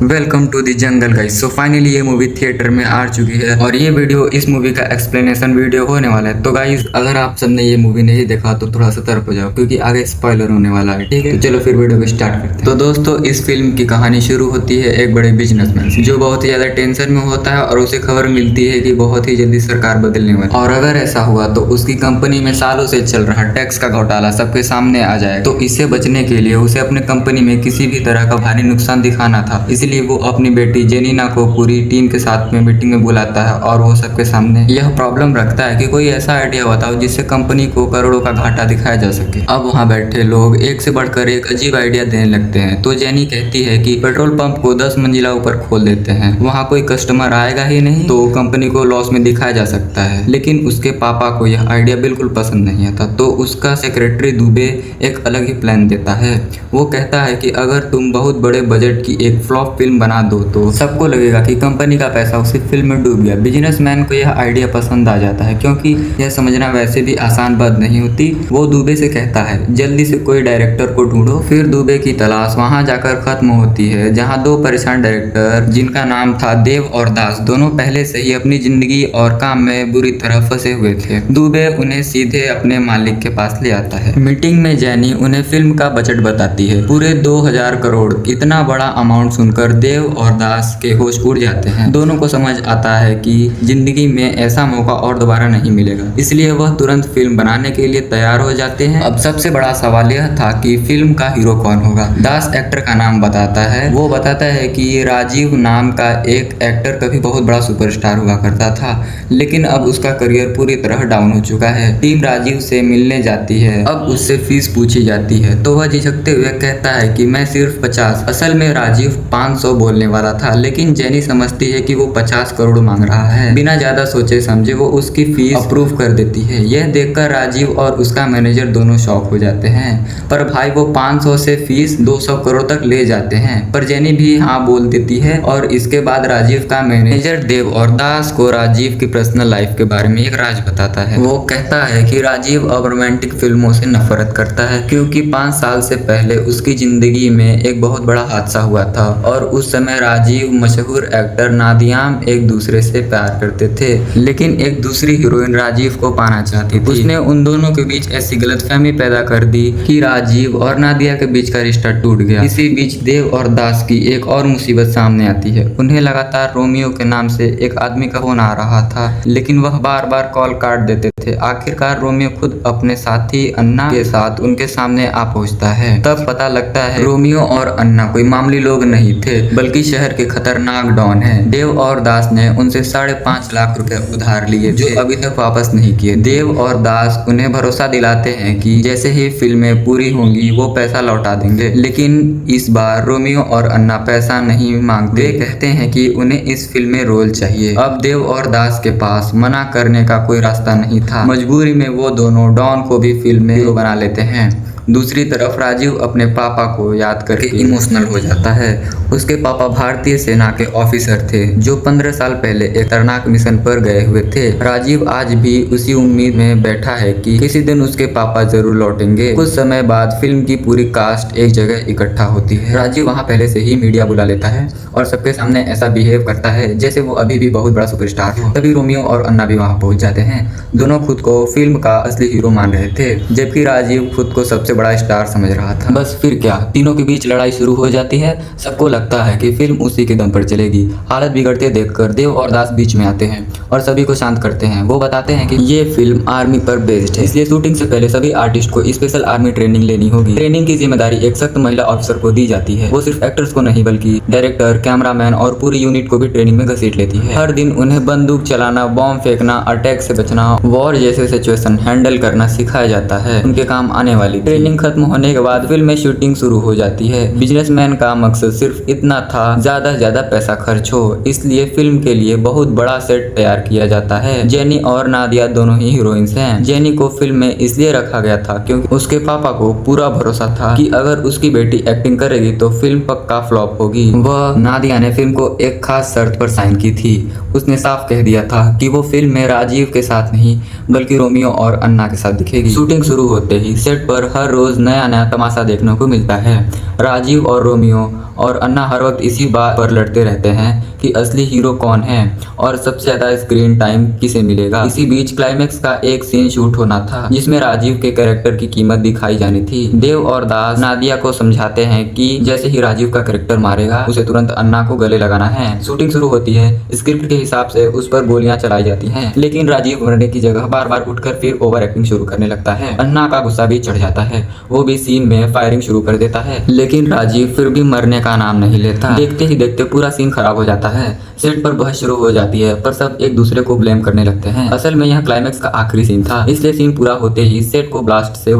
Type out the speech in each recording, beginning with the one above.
Welcome to the jungle guys. So finally ये movie theatre में आ चुकी है और ये वीडियो इस मूवी का एक्सप्लेनेशन वीडियो होने वाला है। तो गाइस अगर आप सबने ये मूवी नहीं देखा तो थोड़ा सतर्क हो जाओ क्योंकि आगे स्पॉइलर होने वाला है। ठीक है, तो चलो फिर वीडियो को स्टार्ट करते हैं। तो दोस्तों इस फिल्म की कहानी शुरू होती है एक बड़े बिजनेसमैन से जो बहुत ही ज्यादा टेंशन में होता है और उसे खबर मिलती है कि बहुत ही जल्दी सरकार बदलने वाली है और अगर ऐसा हुआ तो उसकी कंपनी में सालों से चल रहा टैक्स का घोटाला सबके सामने आ जाए। तो इससे बचने के लिए उसे अपने कंपनी में किसी भी तरह का भारी नुकसान दिखाना था, इसलिए वो अपनी बेटी जेनिना को पूरी टीम के साथ में मीटिंग में बुलाता है और वो सबके सामने यह प्रॉब्लम रखता है कि कोई ऐसा आइडिया बताओ जिससे कंपनी को करोड़ों का घाटा दिखाया जा सके। अब वहाँ बैठे लोग एक से बढ़कर एक अजीब आइडिया देने लगते हैं। तो जेनी कहती है कि पेट्रोल पंप को 10 मंजिला ऊपर खोल देते हैं, वहाँ कोई कस्टमर आएगा ही नहीं तो कंपनी को लॉस में दिखाया जा सकता है। लेकिन उसके पापा को यह आइडिया बिल्कुल पसंद नहीं आता, तो उसका सेक्रेटरी दुबे एक अलग ही प्लान देता है। वो कहता है कि अगर तुम बहुत बड़े बजट की एक फ्लॉप फिल्म बना दो तो सबको लगेगा कि कंपनी का पैसा उसी फिल्म में डूब गया। बिजनेसमैन को यह आइडिया पसंद आ जाता है क्योंकि यह समझना वैसे भी आसान बात नहीं होती। वो दुबे से कहता है जल्दी से कोई डायरेक्टर को ढूंढो। फिर दुबे की तलाश वहां जाकर खत्म होती है जहां दो परेशान डायरेक्टर जिनका नाम था देव और दास दोनों पहले से ही अपनी जिंदगी और काम में बुरी तरह फंसे हुए थे। दुबे उन्हें सीधे अपने मालिक के पास ले आता है। मीटिंग में जैनी उन्हें फिल्म का बजट बताती है, पूरे 2000 करोड़। इतना बड़ा अमाउंट सुनकर देव और दास के होश उड़ जाते हैं। दोनों को समझ आता है कि जिंदगी में ऐसा मौका और दोबारा नहीं मिलेगा, इसलिए वह तुरंत फिल्म बनाने के लिए तैयार हो जाते हैं। अब सबसे बड़ा सवाल यह था कि फिल्म का हीरो कौन होगा। दास एक्टर का नाम बताता है। वो बताता है कि राजीव नाम का एक एक्टर कभी बहुत बड़ा सुपरस्टार हुआ करता था, लेकिन अब उसका करियर पूरी तरह डाउन हो चुका है। टीम राजीव से मिलने जाती है। अब उससे फीस पूछी जाती है तो वह झिझकते हुए कहता है कि मैं सिर्फ 50। असल में राजीव 500 बोलने वाला था, लेकिन जेनी समझती है कि वो 50 करोड़ मांग रहा है। बिना ज्यादा सोचे समझे वो उसकी फीस अप्रूव कर देती है। यह देखकर राजीव और उसका मैनेजर दोनों शॉक हो जाते हैं। पर भाई वो 500 से फीस 200 करोड़ तक ले जाते हैं, पर जेनी भी हाँ बोल देती है। और इसके बाद राजीव का मैनेजर देव और दास को राजीव की पर्सनल लाइफ के बारे में एक राज बताता है। वो कहता है कि राजीव अब रोमांटिक फिल्मों से नफरत करता है क्योंकि 5 साल से पहले उसकी जिंदगी में एक बहुत बड़ा हादसा हुआ था और उस समय राजीव मशहूर एक्टर नादियाम एक दूसरे से प्यार करते थे, लेकिन एक दूसरी हीरोइन राजीव को पाना चाहती थी। उसने उन दोनों के बीच ऐसी गलतफहमी पैदा कर दी कि राजीव और नादिया के बीच का रिश्ता टूट गया। इसी बीच देव और दास की एक और मुसीबत सामने आती है। उन्हें लगातार रोमियो के नाम से एक आदमी का फोन आ रहा था, लेकिन वह बार बार कॉल काट देते थे। आखिरकार रोमियो खुद अपने साथी अन्ना के साथ उनके सामने आ पहुंचता है। तब पता लगता है रोमियो और अन्ना कोई मामूली लोग नहीं थे, बल्कि शहर के खतरनाक डॉन हैं। देव और दास ने उनसे 5.5 लाख रुपए उधार लिए जो अभी तक वापस नहीं किए। देव और दास उन्हें भरोसा दिलाते हैं कि जैसे ही फिल्में पूरी होंगी वो पैसा लौटा देंगे, लेकिन इस बार रोमियो और अन्ना पैसा नहीं मांगते। वे कहते हैं कि उन्हें इस फिल्म में रोल चाहिए। अब देव और दास के पास मना करने का कोई रास्ता नहीं था। मजबूरी में वो दोनों डॉन को भी फिल्म में हीरो बना लेते हैं। दूसरी तरफ राजीव अपने पापा को याद करके इमोशनल हो जाता है। उसके पापा भारतीय सेना के ऑफिसर थे जो 15 साल पहले एक खतरनाक मिशन पर गए हुए थे। राजीव आज भी उसी उम्मीद में बैठा है कि किसी दिन उसके पापा जरूर लौटेंगे। कुछ समय बाद फिल्म की पूरी कास्ट एक जगह इकट्ठा होती है। राजीव वहाँ पहले से ही मीडिया बुला लेता है और सबके सामने ऐसा बिहेव करता है जैसे वो अभी भी बहुत बड़ा सुपरस्टार हो। तभी रोमियो और अन्ना भी वहाँ पहुँच जाते हैं। दोनों खुद को फिल्म का असली हीरो मान रहे थे, जबकि राजीव खुद को सबसे बड़ा स्टार समझ रहा था। बस फिर क्या, तीनों के बीच लड़ाई शुरू हो जाती है। सबको लगता है कि फिल्म उसी के दम पर चलेगी। हालत बिगड़ते देखकर देव और दास बीच में आते हैं और सभी को शांत करते हैं। वो बताते हैं कि ये फिल्म आर्मी पर बेस्ड है, इसलिए शूटिंग से पहले सभी आर्टिस्ट को स्पेशल आर्मी ट्रेनिंग लेनी होगी। ट्रेनिंग की जिम्मेदारी एक सख्त महिला ऑफिसर को दी जाती है। वो सिर्फ एक्टर्स को नहीं बल्कि डायरेक्टर, कैमरामैन और पूरी यूनिट को भी ट्रेनिंग में घसीट लेती है। हर दिन उन्हें बंदूक चलाना, बॉम्ब फेंकना, अटैक से बचना, वॉर जैसे सिचुएशन हैंडल करना सिखाया जाता है। उनके काम आने वाली ट्रेनिंग खत्म होने के बाद फिल्म में शूटिंग शुरू हो जाती है। बिजनेसमैन का मकसद सिर्फ इतना था, ज्यादा से ज्यादा पैसा खर्च हो, इसलिए फिल्म के लिए बहुत बड़ा सेट तैयार किया जाता है। जेनी और नादिया दोनों ही हीरोइंस हैं। जेनी को फिल्म में इसलिए रखा गया था क्योंकि उसके पापा को पूरा भरोसा था कि अगर उसकी बेटी एक्टिंग करेगी तो फिल्म पक्का फ्लॉप होगी। वह नादिया ने फिल्म को एक खास शर्त पर साइन की थी। उसने साफ कह दिया था कि वो फिल्म में राजीव के साथ नहीं बल्कि रोमियो और अन्ना के साथ दिखेगी। शूटिंग शुरू होते ही सेट पर हर रोज नया नया तमाशा देखने को मिलता है। राजीव और रोमियो और अन्ना हर वक्त इसी बात पर लड़ते रहते हैं कि असली हीरो कौन है और सबसे ज्यादा स्क्रीन टाइम किसे मिलेगा। इसी बीच क्लाइमेक्स का एक सीन शूट होना था जिसमें राजीव के कैरेक्टर की कीमत दिखाई जानी थी। देव और दास नादिया को समझाते हैं कि जैसे ही राजीव का कैरेक्टर मारेगा उसे तुरंत अन्ना को गले लगाना है। शूटिंग शुरू होती है। स्क्रिप्ट के हिसाब से उस पर गोलियां चलाई जाती हैं, लेकिन राजीव मरने की जगह बार बार उठकर फिर ओवर एक्टिंग शुरू करने लगता है। अन्ना का गुस्सा भी चढ़ जाता है, वो भी सीन में फायरिंग शुरू कर देता है, लेकिन राजीव फिर भी मरने का नाम नहीं लेता। देखते ही देखते पूरा सीन खराब हो जाता है। सेट पर बहस शुरू हो जाती है, पर सब एक दूसरे को ब्लेम करने लगते हैं। असल में यह क्लाइमेक्स का आखिरी सीन था, इसलिए सीन पूरा होते ही सेट को ब्लास्ट से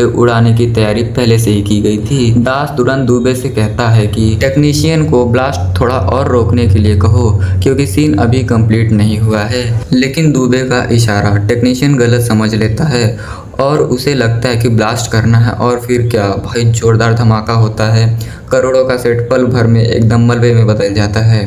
उड़ाने की तैयारी पहले से ही की गई थी। दास तुरंत दुबे से कहता है कि टेक्नीशियन को ब्लास्ट थोड़ा और रोकने के लिए कहो, क्योंकि सीन अभी कंप्लीट नहीं हुआ है। लेकिन दुबे का इशारा टेक्नीशियन गलत समझ लेता है और उसे लगता है कि ब्लास्ट करना है, और फिर क्या भाई जोरदार धमाका होता है। करोड़ों का सेट पल भर में एकदम मलबे में बदल जाता है।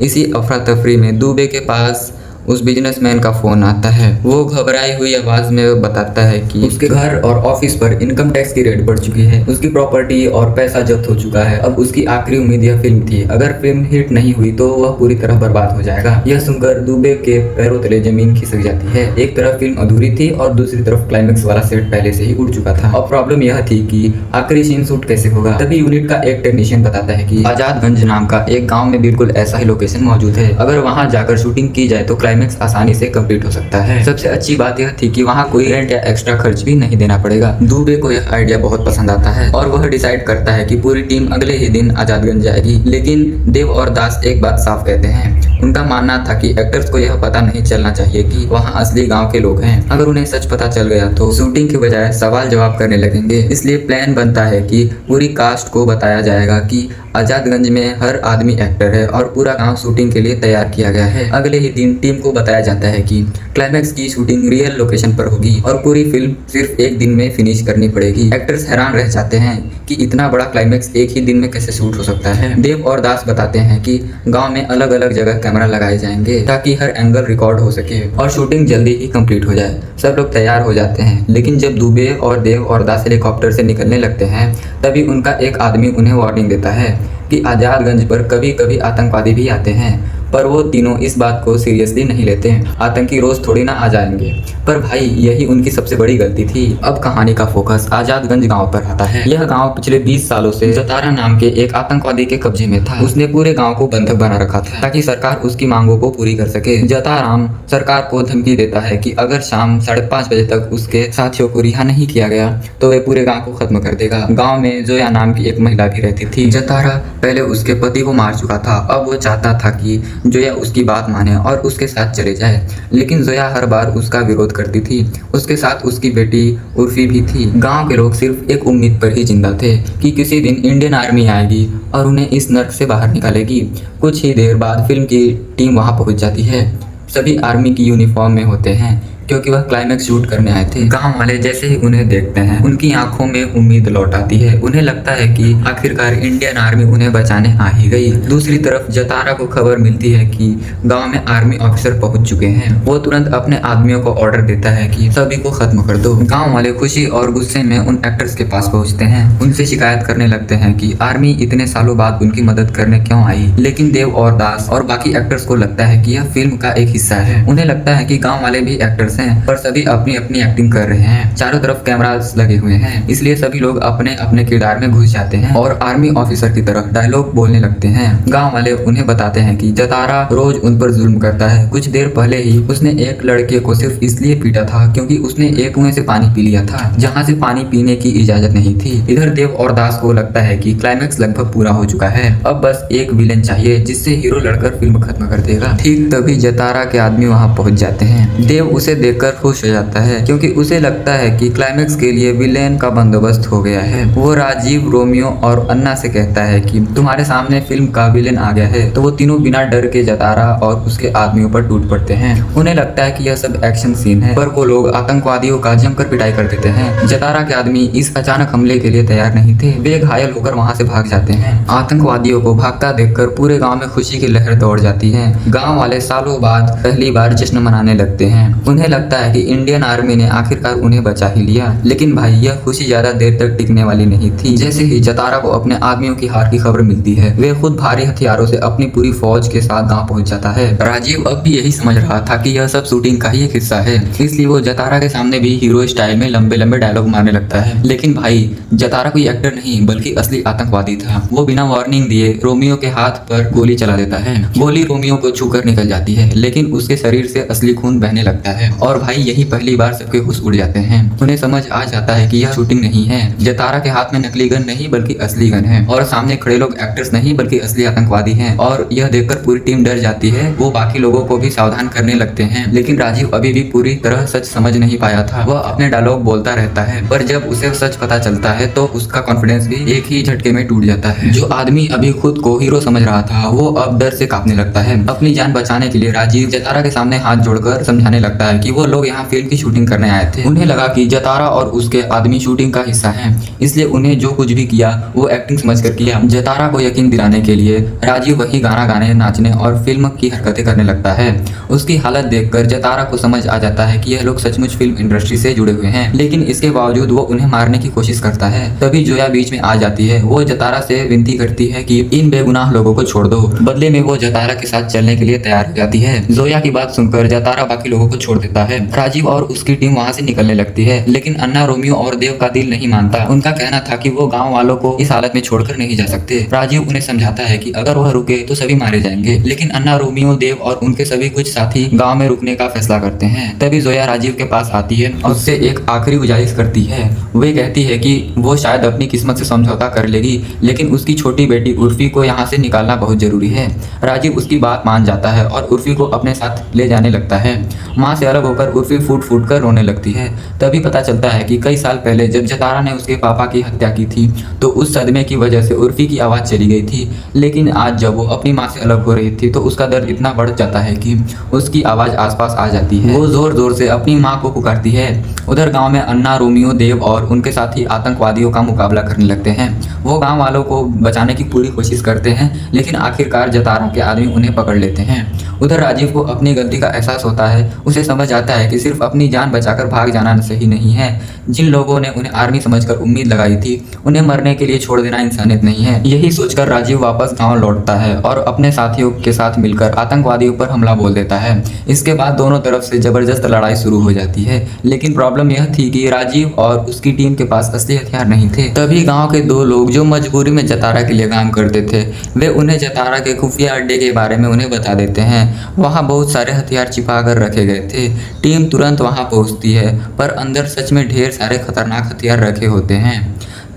इसी अफरा तफरी में दुबे के पास उस बिजनेसमैन का फोन आता है। वो घबराई हुई आवाज में बताता है कि उसके घर और ऑफिस पर इनकम टैक्स की रेड पड़ चुकी है, उसकी प्रॉपर्टी और पैसा जब्त हो चुका है। अब उसकी आखिरी उम्मीद यह फिल्म थी, अगर फिल्म हिट नहीं हुई तो वह पूरी तरह बर्बाद हो जाएगा। यह सुनकर दुबे के पैरों तले जमीन खिसक जाती है। एक तरफ फिल्म अधूरी थी और दूसरी तरफ क्लाइमेक्स वाला सेट पहले से ही उड़ चुका था। और प्रॉब्लम यह थी कि आखिरी सीन शूट कैसे होगा। तभी यूनिट का एक टेक्नीशियन बताता है कि आजादगंज नाम का एक गाँव में बिल्कुल ऐसा ही लोकेशन मौजूद है, अगर वहाँ जाकर शूटिंग की जाए तो क्लाइमेक्स आसानी से कंप्लीट हो सकता है। सबसे अच्छी बात यह थी कि वहाँ कोई रेंट या एक्स्ट्रा खर्च भी नहीं देना पड़ेगा। दुबे को यह आइडिया बहुत पसंद आता है और वह डिसाइड करता है कि पूरी टीम अगले ही दिन आजादगंज जाएगी। लेकिन देव और दास एक बात साफ कहते हैं, उनका मानना था कि एक्टर्स को यह पता नहीं चलना चाहिए कि वहाँ असली गाँव के लोग हैं। अगर उन्हें सच पता चल गया तो शूटिंग के बजाय सवाल जवाब करने लगेंगे। इसलिए प्लान बनता है कि पूरी कास्ट को बताया जाएगा कि आजादगंज में हर आदमी एक्टर है और पूरा गांव शूटिंग के लिए तैयार किया गया है। अगले ही दिन टीम को बताया जाता है कि क्लाइमेक्स की शूटिंग रियल लोकेशन पर होगी और पूरी फिल्म सिर्फ एक दिन में फिनिश करनी पड़ेगी। एक्टर्स हैरान रह जाते हैं कि इतना बड़ा क्लाइमेक्स एक ही दिन में कैसे शूट हो सकता है। देव और दास बताते हैं कि गाँव में अलग अलग जगह कैमरा लगाए जाएंगे ताकि हर एंगल रिकॉर्ड हो सके और शूटिंग जल्दी ही कंप्लीट हो जाए। सब लोग तैयार हो जाते हैं, लेकिन जब दुबे और देव और दास हेलीकॉप्टर से निकलने लगते हैं तभी उनका एक आदमी उन्हें वार्निंग देता है कि आजादगंज पर कभी कभी आतंकवादी भी आते हैं, पर वो तीनों इस बात को सीरियसली नहीं लेते हैं। आतंकी रोज थोड़ी ना आ जाएंगे। पर भाई यही उनकी सबसे बड़ी गलती थी। अब कहानी का फोकस आजादगंज गांव पर आता है। यह गांव पिछले 20 सालों से जतारा नाम के एक आतंकवादी के कब्जे में था। उसने पूरे गांव को बंधक बना रखा था ताकि सरकार उसकी मांगों को पूरी कर सके। जताराम सरकार को धमकी देता है कि अगर शाम 5:30 बजे तक उसके साथियों को रिहा नहीं किया गया तो वह पूरे गाँव को खत्म कर देगा। गाँव में जोया नाम की एक महिला भी रहती थी। जतारा पहले उसके पति को मार चुका था। अब वो चाहता था कि जोया उसकी बात माने और उसके साथ चले जाए, लेकिन जोया हर बार उसका विरोध करती थी। उसके साथ उसकी बेटी उर्फी भी थी। गांव के लोग सिर्फ एक उम्मीद पर ही जिंदा थे कि किसी दिन इंडियन आर्मी आएगी और उन्हें इस नर्क से बाहर निकालेगी। कुछ ही देर बाद फिल्म की टीम वहां पहुंच जाती है। सभी आर्मी की यूनिफॉर्म में होते हैं क्योंकि वह क्लाइमेक्स शूट करने आए थे। गांव वाले जैसे ही उन्हें देखते हैं उनकी आंखों में उम्मीद लौट आती है। उन्हें लगता है कि आखिरकार इंडियन आर्मी उन्हें बचाने आ ही गई। दूसरी तरफ जतारा को खबर मिलती है कि गांव में आर्मी ऑफिसर पहुंच चुके हैं। वो तुरंत अपने आदमियों को ऑर्डर देता है कि सभी को खत्म कर दो। गाँव वाले खुशी और गुस्से में उन एक्टर्स के पास पहुंचते हैं। उनसे शिकायत करने लगते हैं कि आर्मी इतने सालों बाद उनकी मदद करने क्यों आई। लेकिन देव और दास और बाकी एक्टर्स को लगता है कि यह फिल्म का एक हिस्सा है। उन्हें लगता है कि गाँव वाले भी एक्टर्स हैं, पर सभी अपनी अपनी एक्टिंग कर रहे हैं। चारों तरफ कैमरास लगे हुए हैं, इसलिए सभी लोग अपने अपने किरदार में घुस जाते हैं और आर्मी ऑफिसर की तरफ डायलॉग बोलने लगते हैं। गांव वाले उन्हें बताते हैं कि जतारा रोज उन पर जुल्म करता है। कुछ देर पहले ही उसने एक लड़के को सिर्फ इसलिए पीटा था क्योंकि उसने एक कुएं से पानी पी लिया था जहाँ से पानी पीने की इजाजत नहीं थी। इधर देव और दास को लगता है कि क्लाइमेक्स लगभग पूरा हो चुका है, अब बस एक विलेन चाहिए जिससे हीरो लड़कर फिल्म खत्म कर देगा। ठीक तभी जतारा के आदमी वहाँ पहुँच जाते हैं। देव उसे देखकर खुश हो जाता है क्योंकि उसे लगता है कि क्लाइमेक्स के लिए विलेन का बंदोबस्त हो गया है। वो राजीव, रोमियो और अन्ना से कहता है कि तुम्हारे सामने फिल्म का विलेन आ गया है। तो वो तीनों बिना डर के जतारा और उसके आदमियों पर टूट पड़ते हैं। उन्हें लगता है कि यह सब एक्शन सीन है, पर वो लोग आतंकवादियों का जमकर पिटाई कर देते हैं। जतारा के आदमी इस अचानक हमले के लिए तैयार नहीं थे। वे घायल होकर वहाँ से भाग जाते हैं। आतंकवादियों को भागता देखकर पूरे गाँव में खुशी की लहर दौड़ जाती है। गाँव वाले सालों बाद पहली बार जश्न मनाने लगते हैं। उन्हें लगता है कि इंडियन आर्मी ने आखिरकार उन्हें बचा ही लिया। लेकिन भाई यह खुशी ज्यादा देर तक टिकने वाली नहीं थी। जैसे ही जतारा को अपने आदमियों की हार की खबर मिलती है, वे खुद भारी हथियारों से अपनी पूरी फौज के साथ गांव पहुंच जाता है। राजीव अब भी यही समझ रहा था कि यह सब शूटिंग का ही एक हिस्सा है, इसलिए वो जतारा के सामने भी हीरो स्टाइल में लंबे लंबे डायलॉग मारने लगता है। लेकिन भाई जतारा कोई एक्टर नहीं बल्कि असली आतंकवादी था। वो बिना वार्निंग दिए रोमियो के हाथ पर गोली चला देता है। गोली रोमियो को छूकर निकल जाती है, लेकिन उसके शरीर से असली खून बहने लगता है। और भाई यही पहली बार सबके होश उड़ जाते हैं। उन्हें समझ आ जाता है कि यह शूटिंग नहीं है। जतारा के हाथ में नकली गन नहीं बल्कि असली गन है, और सामने खड़े लोग एक्टर्स नहीं बल्कि असली आतंकवादी हैं। और यह देखकर पूरी टीम डर जाती है। वो बाकी लोगों को भी सावधान करने लगते हैं। लेकिन राजीव अभी भी पूरी तरह सच समझ नहीं पाया था। वह अपने डायलॉग बोलता रहता है, पर जब उसे सच पता चलता है तो उसका कॉन्फिडेंस भी एक ही झटके में टूट जाता है। जो आदमी अभी खुद को हीरो समझ रहा था, वो अब डर से कांपने लगता है। अपनी जान बचाने के लिए राजीव जतारा के सामने हाथ जोड़कर समझाने लगता है कि वो लोग यहाँ फिल्म की शूटिंग करने आए थे। उन्हें लगा कि जतारा और उसके आदमी शूटिंग का हिस्सा हैं, इसलिए उन्हें जो कुछ भी किया वो एक्टिंग समझकर किया। जतारा को यकीन दिलाने के लिए राजीव वही गाना गाने, नाचने और फिल्म की हरकतें करने लगता है। उसकी हालत देखकर जतारा को समझ आ जाता है कि यह लोग सचमुच फिल्म इंडस्ट्री से जुड़े हुए हैं, लेकिन इसके बावजूद वो उन्हें मारने की कोशिश करता है। तभी जोया बीच में आ जाती है। वो जतारा से विनती करती है कि इन बेगुनाह लोगों को छोड़ दो। बदले में वो जतारा के साथ चलने के लिए तैयार हो जाती है। जोया की बात सुनकर जतारा बाकी लोगों को छोड़ देता है। राजीव और उसकी टीम वहाँ से निकलने लगती है, लेकिन अन्ना, रोमियो और देव का दिल नहीं मानता। उनका कहना था कि वो गाँव वालों को इस हालत में छोड़कर नहीं जा सकते। राजीव उन्हें समझाता है कि अगर वह रुके तो सभी मारे जाएंगे, लेकिन अन्ना, रोमियो, देव और उनके सभी कुछ साथी गाँव में रुकने का फैसला करते हैं। तभी जोया राजीव के पास आती है और उससे एक आखिरी गुजारिश करती है। वे कहती है कि वो शायद अपनी किस्मत से समझौता कर लेगी, लेकिन उसकी छोटी बेटी उर्फी को यहाँ से निकालना बहुत जरूरी है। राजीव उसकी बात मान जाता है और उर्फी को अपने साथ ले जाने लगता है। माँ से अलग होकर उर्फी फूट फूट कर रोने लगती है। तभी पता चलता है कि कई साल पहले जब जतारा ने उसके पापा की हत्या की थी, तो उस सदमे की वजह से उर्फी की आवाज़ चली गई थी। लेकिन आज जब वो अपनी माँ से अलग हो रही थी तो उसका दर्द इतना बढ़ जाता है कि उसकी आवाज़ आसपास आ जाती है। वो जोर जोर से अपनी माँ को पुकारती है। उधर गाँव में अन्ना, रोमियो, देव और उनके साथी आतंकवादियों का मुकाबला करने लगते हैं। वो गाँव वालों को बचाने की पूरी कोशिश करते हैं, लेकिन आखिरकार जतारा के आदमी उन्हें पकड़ लेते हैं। उधर राजीव को अपनी गलती का एहसास होता है। उसे समझ आता है कि सिर्फ अपनी जान बचाकर भाग जाना सही नहीं है। जिन लोगों ने उन्हें आर्मी समझकर उम्मीद लगाई थी, उन्हें मरने के लिए छोड़ देना इंसानियत नहीं है। यही सोचकर राजीव वापस गांव लौटता है और अपने साथियों के साथ मिलकर आतंकवादियों पर हमला बोल देता है। इसके बाद दोनों तरफ से जबरदस्त लड़ाई शुरू हो जाती है, लेकिन प्रॉब्लम यह थी कि राजीव और उसकी टीम के पास असली हथियार नहीं थे। तभी गाँव के दो लोग जो मजबूरी में जतारा के लिए काम करते थे, वे उन्हें जतारा के खुफिया अड्डे के बारे में उन्हें बता देते हैं। वहाँ बहुत सारे हथियार छिपा कर रखे गए थे। टीम तुरंत वहाँ पहुँचती है, पर अंदर सच में ढेर सारे खतरनाक हथियार रखे होते हैं।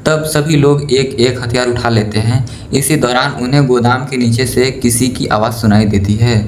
तब सभी लोग एक एक हथियार उठा लेते हैं। इसी दौरान उन्हें गोदाम के नीचे से किसी की आवाज़ सुनाई देती है।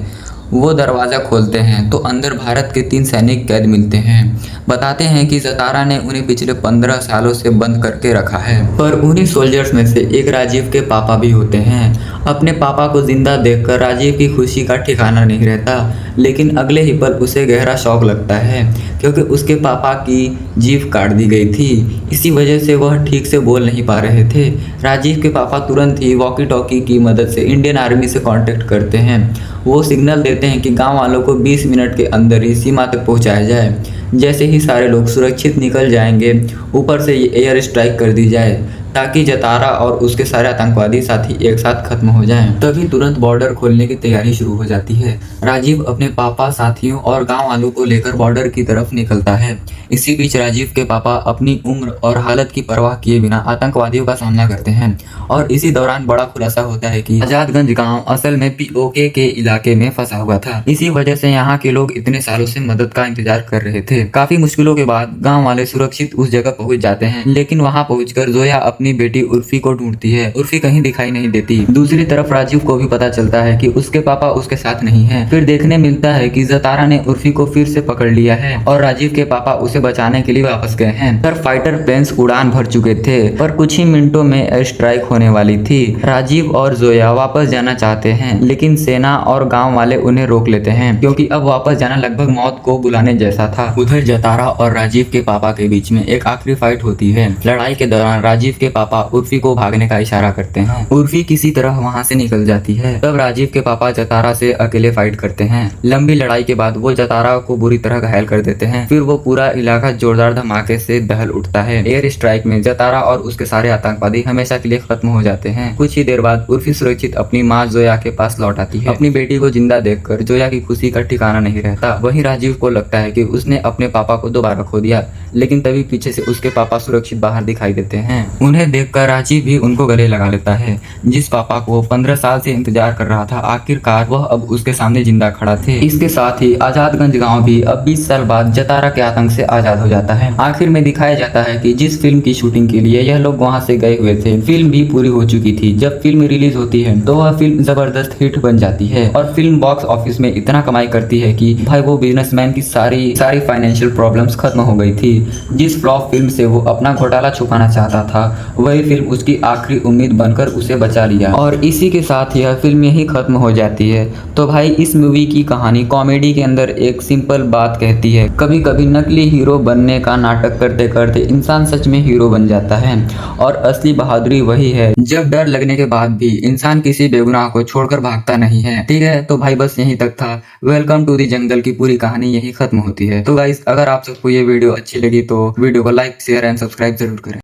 वो दरवाज़ा खोलते हैं तो अंदर भारत के 3 सैनिक कैद मिलते हैं। बताते हैं कि जतारा ने उन्हें पिछले 15 सालों से बंद करके रखा है। पर उन्हीं सोल्जर्स में से एक राजीव के पापा भी होते हैं। अपने पापा को जिंदा देखकर राजीव की खुशी का ठिकाना नहीं रहता, लेकिन अगले ही पल उसे गहरा शौक लगता है, क्योंकि उसके पापा की जीभ काट दी गई थी। इसी वजह से वह ठीक से बोल नहीं पा रहे थे। राजीव के पापा तुरंत ही वॉकी टॉकी की मदद से इंडियन आर्मी से कांटेक्ट करते हैं। वो सिग्नल देते हैं कि गांव वालों को 20 मिनट के अंदर ही सीमा तक पहुंचाया जाए। जैसे ही सारे लोग सुरक्षित निकल जाएंगे, ऊपर से एयर स्ट्राइक कर दी जाए ताकि जतारा और उसके सारे आतंकवादी साथी एक साथ खत्म हो जाएं। तभी तुरंत बॉर्डर खोलने की तैयारी शुरू हो जाती है। राजीव अपने पापा, साथियों और गांव वालों को लेकर बॉर्डर की तरफ निकलता है। इसी बीच राजीव के पापा अपनी उम्र और हालत की परवाह किए बिना आतंकवादियों का सामना करते हैं, और इसी दौरान बड़ा खुलासा होता है कि आजादगंज गाँव असल में पीओके के इलाके में फंसा हुआ था। इसी वजह से यहाँ के लोग इतने सालों से मदद का इंतजार कर रहे थे। काफी मुश्किलों के बाद गाँव वाले सुरक्षित उस जगह पहुँच जाते हैं, लेकिन वहाँ पहुँचकर जोया अपनी बेटी उर्फी को ढूंढती है। उर्फी कहीं दिखाई नहीं देती। दूसरी तरफ राजीव को भी पता चलता है कि उसके पापा उसके साथ नहीं हैं। फिर देखने मिलता है कि जतारा ने उर्फी को फिर से पकड़ लिया है और राजीव के पापा उसे बचाने के लिए वापस गए हैं। पर फाइटर प्लेन्स उड़ान भर चुके थे, पर कुछ ही मिनटों में एयर स्ट्राइक होने वाली थी। राजीव और जोया वापस जाना चाहते हैं, लेकिन सेना और गाँव वाले उन्हें रोक लेते हैं, क्योंकि अब वापस जाना लगभग मौत को बुलाने जैसा था। उधर जतारा और राजीव के पापा के बीच में एक आखिरी फाइट होती है। लड़ाई के दौरान राजीव के के पापा उर्फी को भागने का इशारा करते हैं। उर्फी किसी तरह वहाँ से निकल जाती है। तब राजीव के पापा जतारा से अकेले फाइट करते हैं। लंबी लड़ाई के बाद वो जतारा को बुरी तरह घायल कर देते हैं। फिर वो पूरा इलाका जोरदार धमाके से दहल उठता है। एयर स्ट्राइक में जतारा और उसके सारे आतंकवादी हमेशा के लिए खत्म हो जाते हैं। कुछ ही देर बाद उर्फी सुरक्षित अपनी माँ जोया के पास लौट आती है। अपनी बेटी को जिंदा देखकर जोया की खुशी का ठिकाना नहीं रहता। वहीं राजीव को लगता है कि उसने अपने पापा को दोबारा खो दिया, लेकिन तभी पीछे से उसके पापा सुरक्षित बाहर दिखाई देते हैं। उन्हें देखकर राजीव भी उनको गले लगा लेता है। जिस पापा को 15 साल से इंतजार कर रहा था, आखिरकार वह अब उसके सामने जिंदा खड़ा थे। इसके साथ ही आजादगंज गांव भी अब 20 साल बाद जतारा के आतंक से आजाद हो जाता है। आखिर में दिखाया जाता है कि जिस फिल्म की शूटिंग के लिए यह लोग वहां से गए हुए थे, फिल्म भी पूरी हो चुकी थी। जब फिल्म रिलीज होती है तो वह फिल्म जबरदस्त हिट बन जाती है और फिल्म बॉक्स ऑफिस में इतना कमाई करती है कि भाई वो बिजनेसमैन की सारी फाइनेंशियल प्रॉब्लम्स खत्म हो गई थी। जिस फ्लॉप फिल्म से वो अपना घोटाला छुपाना चाहता था, वही फिल्म उसकी आखिरी उम्मीद बनकर उसे बचा लिया। और इसी के साथ यह फिल्म यही खत्म हो जाती है। तो भाई इस मूवी की कहानी कॉमेडी के अंदर एक सिंपल बात कहती है, कभी कभी नकली हीरो बनने का नाटक करते करते इंसान सच में हीरो बन जाता है। और असली बहादुरी वही है जब डर लगने के बाद भी इंसान किसी बेगुनाह को छोड़कर भागता नहीं है। ठीक है, तो भाई बस यहीं तक था। वेलकम टू दी जंगल की पूरी कहानी यही खत्म होती है। तो गाइस, अगर आप सबको ये वीडियो अच्छी लगी तो वीडियो को लाइक, शेयर एंड सब्सक्राइब जरूर करें।